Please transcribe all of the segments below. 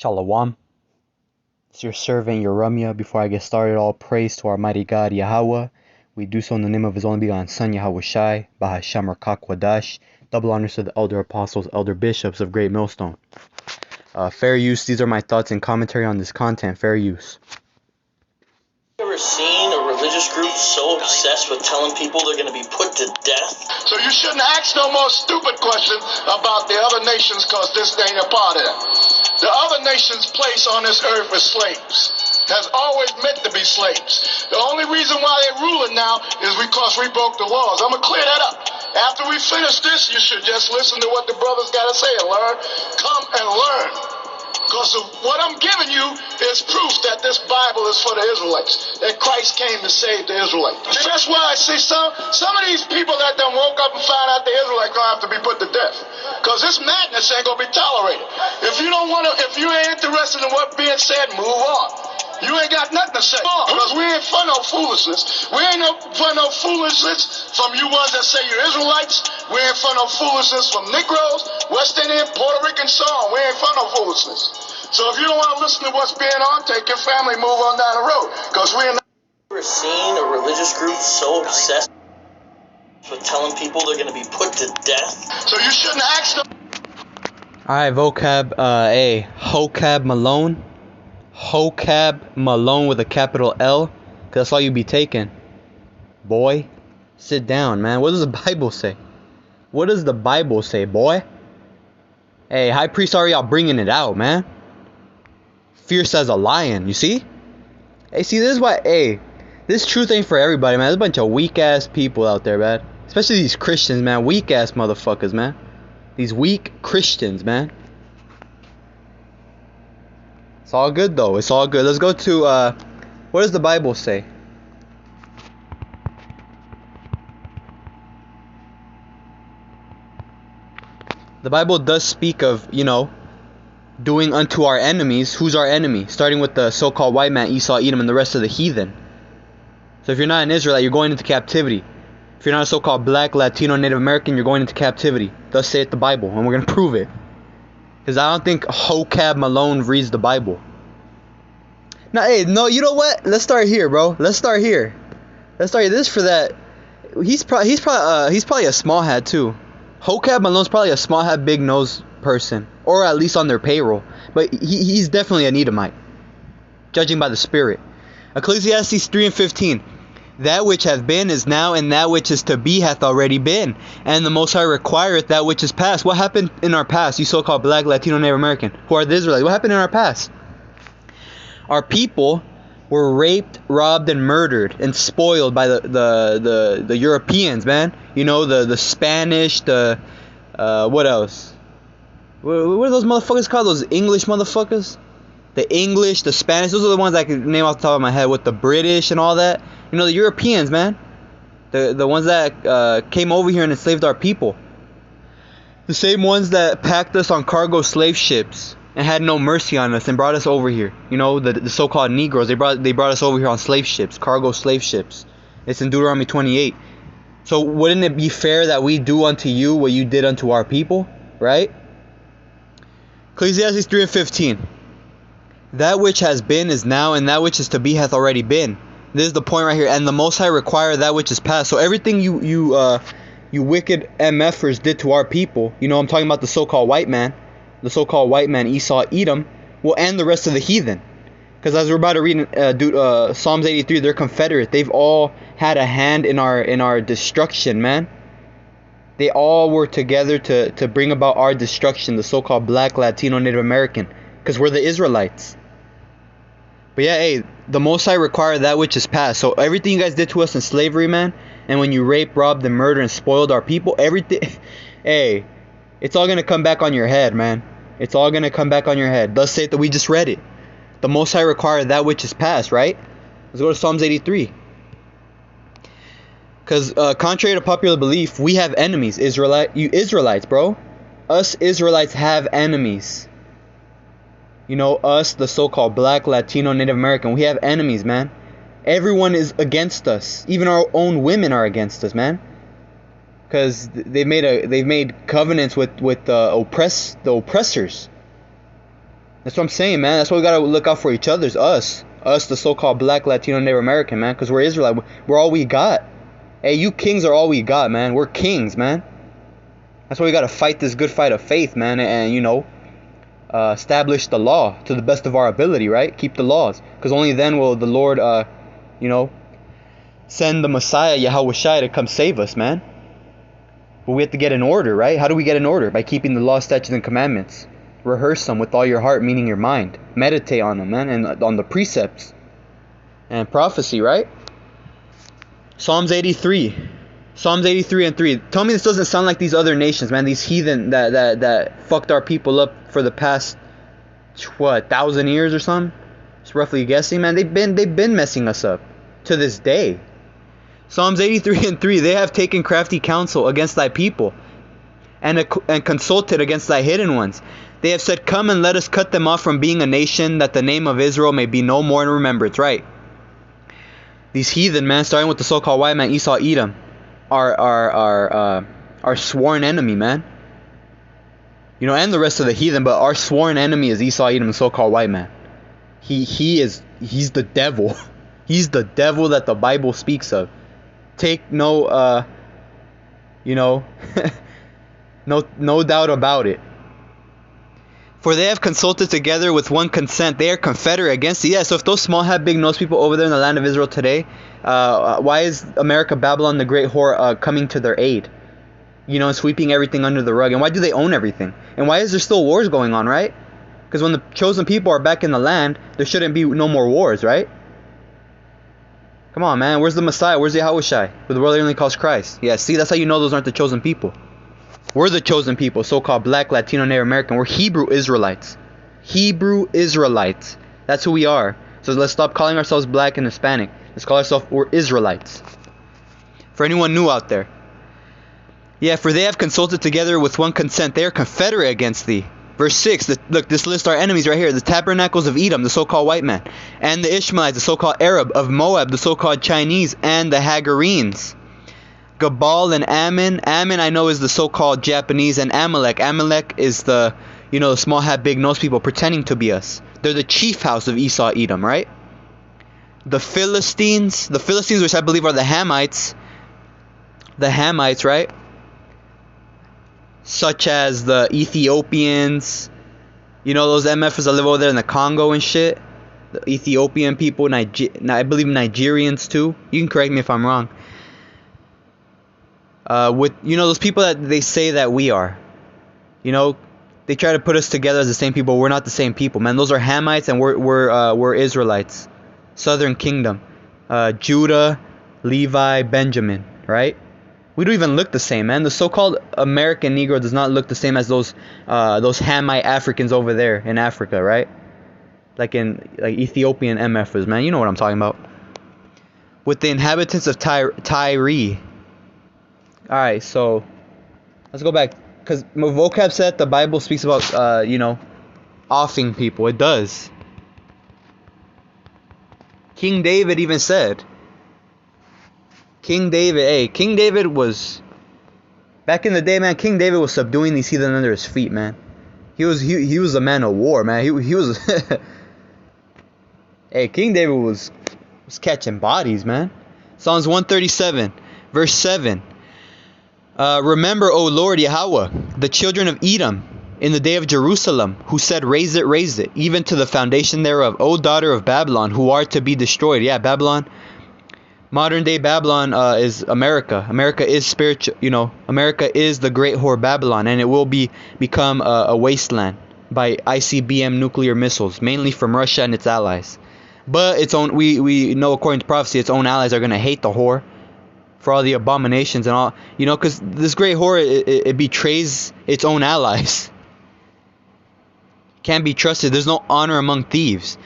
Shalom. It's your servant Yeremia. Before I get started, all praise to our mighty God Yahweh. We do so in the name of His only begotten Son, Yahweh Shai, Bahasham Rakakwadash. Double honors to the elder apostles, elder bishops of Great Millstone. Fair use. These are my thoughts and commentary on this content. Fair use. Ever seen a religious group so obsessed with telling people they're going to be put to death? So you shouldn't ask no more stupid questions about the other nations, because this ain't a part of it. The other nations' place on this earth is slaves. Has always meant to be slaves. The only reason why they're ruling now is because we broke the laws. I'm going to clear that up. After we finish this, you should just listen to what the brothers got to say and learn. Come and learn. Because what I'm giving you is proof that this Bible is for the Israelites, that Christ came to save the Israelites. That's why I see some of these people that done woke up and found out the Israelites gonna have to be put to death. Because this madness ain't gonna be tolerated. If you ain't interested in what's being said, move on. You ain't got nothing to say. Because we ain't for no foolishness. We ain't for no foolishness from you ones that say you're Israelites. We ain't for no foolishness from Negroes, West Indian, Puerto Rican, so on. We ain't for no foolishness. So if you don't want to listen to what's being on, take your family, move on down the road. Because we ain't... Ever seen a religious group so obsessed with telling people they're going to be put to death? So you shouldn't ask them. Alright, vocab, vocab Malone. Vocab Malone with a capital L. Cause that's all you be taking. Boy, sit down, man. What does the Bible say? What does the Bible say, boy? Hey, High Priest already out bringing it out, man. Fierce as a lion, you see? Hey, see, this is why, this truth ain't for everybody, man. There's a bunch of weak-ass people out there, man. Especially these Christians, man. Weak-ass motherfuckers, man. These weak Christians, man. It's all good, though. It's all good. Let's go to, what does the Bible say? The Bible does speak of, doing unto our enemies. Who's our enemy? Starting with the so-called white man, Esau, Edom, and the rest of the heathen. So if you're not an Israelite, you're going into captivity. If you're not a so-called black, Latino, Native American, you're going into captivity. Thus saith the Bible, and we're going to prove it. Because I don't think vocab Malone reads the Bible. Now, no, you know what? Let's start here, bro. Let's start here. This is for that. He's probably a small hat too. Vocab Malone's probably a small hat, big nose person, or at least on their payroll. But he's definitely an Edomite, judging by the spirit. Ecclesiastes 3:15. That which hath been is now, and that which is to be hath already been. And the Most High requireth that which is past. What happened in our past, you so-called black, Latino, Native American, who are the Israelites? What happened in our past? Our people were raped, robbed, and murdered, and spoiled by the Europeans, man. The Spanish, what else? What are those motherfuckers called? Those English motherfuckers? The English, the Spanish, those are the ones I can name off the top of my head, with the British and all that. The Europeans, man. The ones that came over here and enslaved our people. The same ones that packed us on cargo slave ships and had no mercy on us and brought us over here. The so-called Negroes, they brought us over here on slave ships, cargo slave ships. It's in Deuteronomy 28. So wouldn't it be fair that we do unto you what you did unto our people, right? Ecclesiastes 3:15. That which has been is now, and that which is to be hath already been. This is the point right here. And the Most High require that which is past. So everything you wicked MFers did to our people, I'm talking about the so-called white man, Esau, Edom, and the rest of the heathen. Because as we're about to read in Psalms 83, they're confederate. They've all had a hand in our destruction, man. They all were together to bring about our destruction, the so-called black, Latino, Native American. Because we're the Israelites. But yeah, the Most High required that which is past. So everything you guys did to us in slavery, man, and when you raped, robbed, and murdered and spoiled our people, everything, it's all going to come back on your head, man. It's all going to come back on your head. Thus saith that we just read it. The Most High required that which is past, right? Let's go to Psalms 83. Because contrary to popular belief, we have enemies. You Israelites, bro. Us Israelites have enemies. Us, the so-called black, Latino, Native American, we have enemies, man. Everyone is against us. Even our own women are against us, man. Because they've made covenants with the oppressors. That's what I'm saying, man. That's why we gotta look out for each other's us. Us, the so-called black, Latino, Native American, man. Because we're Israelite. We're all we got. Hey, you kings are all we got, man. We're kings, man. That's why we gotta fight this good fight of faith, man. And, you know, establish the law to the best of our ability, right? Keep the laws. Because only then will the Lord, you know, send the Messiah, Yahushua, to come save us, man. But we have to get in order, right? How do we get in order? By keeping the law, statutes, and commandments. Rehearse them with all your heart, meaning your mind. Meditate on them, man, and on the precepts and prophecy, right? Psalms 83. Psalms 83 and 3. Tell me this doesn't sound like these other nations, man. These heathen that fucked our people up for the past, what, 1,000 years or something? Just roughly guessing, man. They've been messing us up to this day. Psalms 83 and 3. They have taken crafty counsel against thy people, and consulted against thy hidden ones. They have said, come and let us cut them off from being a nation, that the name of Israel may be no more in remembrance. Right. These heathen, man, starting with the so-called white man, Esau, Edom, our sworn enemy, man. You know, and the rest of the heathen, but our sworn enemy is Esau, Edom, the so-called white man. He's the devil. He's the devil that the Bible speaks of. Take no, you know, no doubt about it. For they have consulted together with one consent. They are confederate against it. Yeah, so if those small hat big nose people over there in the land of Israel today, why is America, Babylon, the great whore, coming to their aid? You know, sweeping everything under the rug. And why do they own everything? And why is there still wars going on, right? Because when the chosen people are back in the land, there shouldn't be no more wars, right? Come on, man. Where's the Messiah? Where's the Yahushua? Who the world only calls Christ. Yeah, see, that's how you know those aren't the chosen people. We're the chosen people, so-called black, Latino, Native American. We're Hebrew Israelites. Hebrew Israelites. That's who we are. So let's stop calling ourselves black and Hispanic. Let's call ourselves, we're Israelites. For anyone new out there. Yeah, for they have consulted together with one consent. They are confederate against thee. Verse 6, look, this lists our enemies right here. The tabernacles of Edom, the so-called white man. And the Ishmaelites, the so-called Arab. Of Moab, the so-called Chinese. And the Hagarenes. Gabal and Ammon. Ammon, I know, is the so-called Japanese. And Amalek. Amalek is the, you know, the small hat, big nose people pretending to be us. They're the chief house of Esau, Edom, right? The Philistines, which I believe are the Hamites. The Hamites, right? Such as the Ethiopians. You know, those MFs that live over there in the Congo and shit. The Ethiopian people, I believe Nigerians too. You can correct me if I'm wrong. With, you know, those people that they say that we are. You know, they try to put us together as the same people. We're not the same people, man. Those are Hamites and we're Israelites. Southern Kingdom. Judah, Levi, Benjamin, right? We don't even look the same, man. The so-called American Negro does not look the same as those Hamite Africans over there in Africa, right? Like Ethiopian MFers, man. You know what I'm talking about. With the inhabitants of Tyre. Alright, so let's go back. Because vocab said the Bible speaks about, you know, offing people. It does. King David even said. King David was, back in the day, man. King David was subduing these heathen under his feet, man. He was a man of war, man. He was. Hey, King David was catching bodies, man. Psalms 137, verse 7. Remember, O Lord Yahweh, the children of Edom, in the day of Jerusalem, who said, raise it, even to the foundation thereof. O daughter of Babylon, who are to be destroyed. Yeah, Babylon. Modern day Babylon is America. America is spiritual, you know. America is the great whore Babylon, and it will become a wasteland by ICBM nuclear missiles, mainly from Russia and its allies. But its own, we know according to prophecy, its own allies are gonna hate the whore for all the abominations and all, you know, because this great whore it betrays its own allies. Can't be trusted. There's no honor among thieves.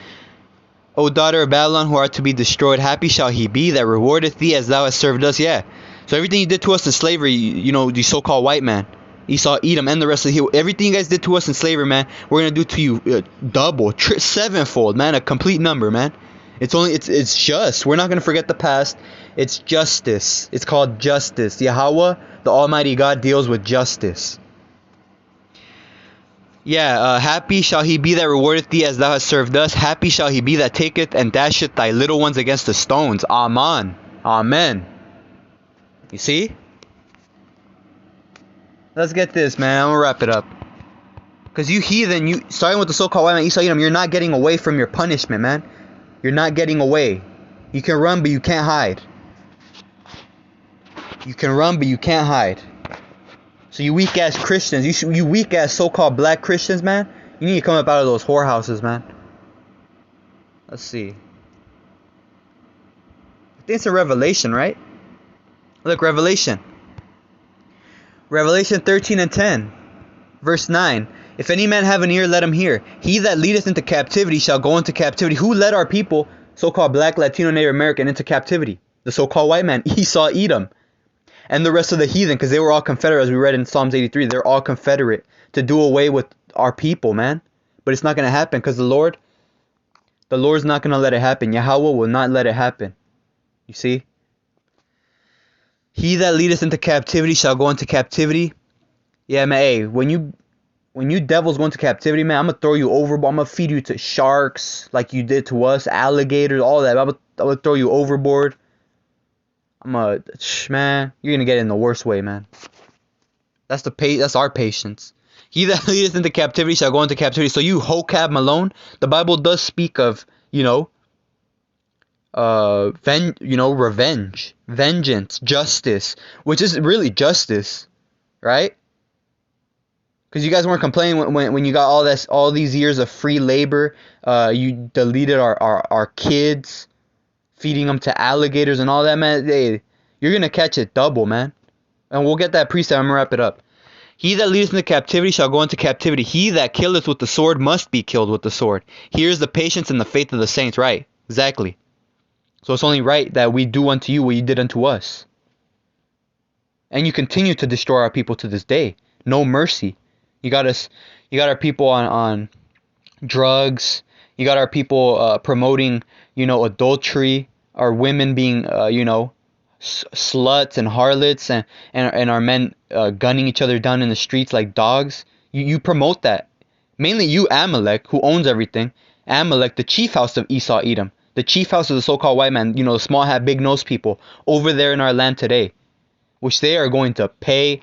O daughter of Babylon, who art to be destroyed, happy shall he be that rewardeth thee as thou hast served us. Yeah. So everything you did to us in slavery, you know, the so-called white man, Esau, Edom, and the rest of the everything you guys did to us in slavery, man, we're gonna do to you double, sevenfold, man, a complete number, man. It's just. We're not gonna forget the past. It's justice. It's called justice. Yahweh, the Almighty God, deals with justice. Happy shall he be that rewardeth thee as thou hast served us. Happy shall he be that taketh and dasheth thy little ones against the stones. Amen. Amen. You see? Let's get this, man. I'm gonna wrap it up. Because you heathen, you starting with the so-called white man, Esau Edom, you're not getting away from your punishment, man. You're not getting away. You can run, but you can't hide. You can run, but you can't hide. So you weak ass Christians, you weak ass so-called black Christians, man, you need to come up out of those whorehouses, man. Let's see. I think it's a Revelation, right? Look, Revelation 13 and 10, verse 9. If any man have an ear, let him hear. He that leadeth into captivity shall go into captivity. Who led our people, so-called black, Latino, Native American, into captivity? The so-called white man, Esau Edom. And the rest of the heathen, because they were all confederate, as we read in Psalms 83. They're all confederate to do away with our people, man. But it's not going to happen, because the Lord's not going to let it happen. Yahweh will not let it happen. You see? He that leadeth into captivity shall go into captivity. Yeah, man, hey, when you devils go into captivity, man, I'm going to throw you overboard. I'm going to feed you to sharks like you did to us, alligators, all that. I'm going to throw you overboard. Man, you're going to get it in the worst way, man. That's our patience. He that leadeth into captivity shall go into captivity. So you vocab Malone, the Bible does speak of, revenge, vengeance, justice, which is really justice, right? Because you guys weren't complaining when you got all these years of free labor. You deleted our kids, feeding them to alligators and all that, man. Hey, you're gonna catch it double, man. And we'll get that precept. I'm gonna wrap it up. He that leadeth into captivity shall go into captivity. He that killeth with the sword must be killed with the sword. Here's the patience and the faith of the saints. Right, exactly. So it's only right that we do unto you what you did unto us. And you continue to destroy our people to this day. No mercy. You got our people on drugs. You got our people promoting, adultery. Our women being, sluts and harlots, and our men gunning each other down in the streets like dogs. You promote that. Mainly you, Amalek, who owns everything. Amalek, the chief house of Esau Edom. The chief house of the so-called white man, the small hat, big nose people over there in our land today. Which they are going to pay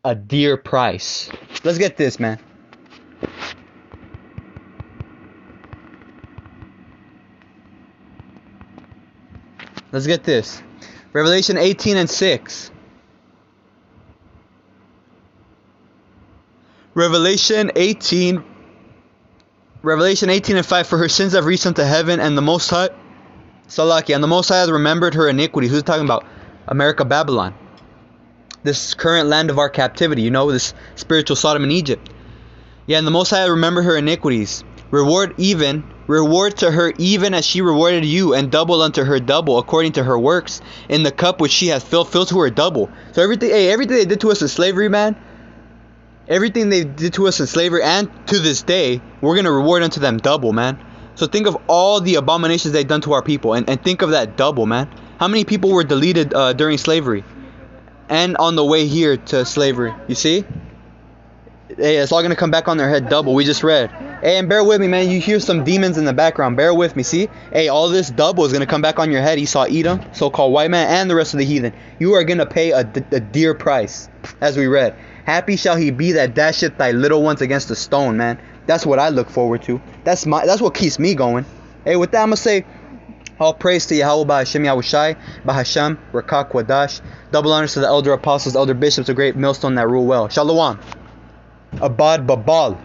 a dear price. Let's get this, man. Let's get this. Revelation 18 and 6. Revelation 18 and 5. For her sins have reached unto heaven, and the Most High, Salaki, and the Most High has remembered her iniquity. Who's talking about? America, Babylon. This current land of our captivity, this spiritual Sodom and Egypt. Yeah, and the Most High remember her iniquities. Reward to her even as she rewarded you, and double unto her double, according to her works. In the cup which she hath filled, fill to her double. So everything they did to us in slavery, man, everything they did to us in slavery, and to this day, we're going to reward unto them double, man. So think of all the abominations they've done to our people, and think of that double, man. How many people were deleted during slavery? And on the way here to slavery, you see? Hey, it's all going to come back on their head double. We just read. Hey, and bear with me, man. You hear some demons in the background. Bear with me, see? Hey, all this double is going to come back on your head. Esau Edom, so-called white man, and the rest of the heathen. You are going to pay a dear price, as we read. Happy shall he be that dasheth thy little ones against a stone, man. That's what I look forward to. That's what keeps me going. Hey, with that, I'm going to say, all praise to Yahweh, Ba'Hashem Yahushai, Ba'Hashem, Rakak Wadash. Double honors to the elder apostles, elder bishops, a great millstone that rule well. Shalom. Abad Babal.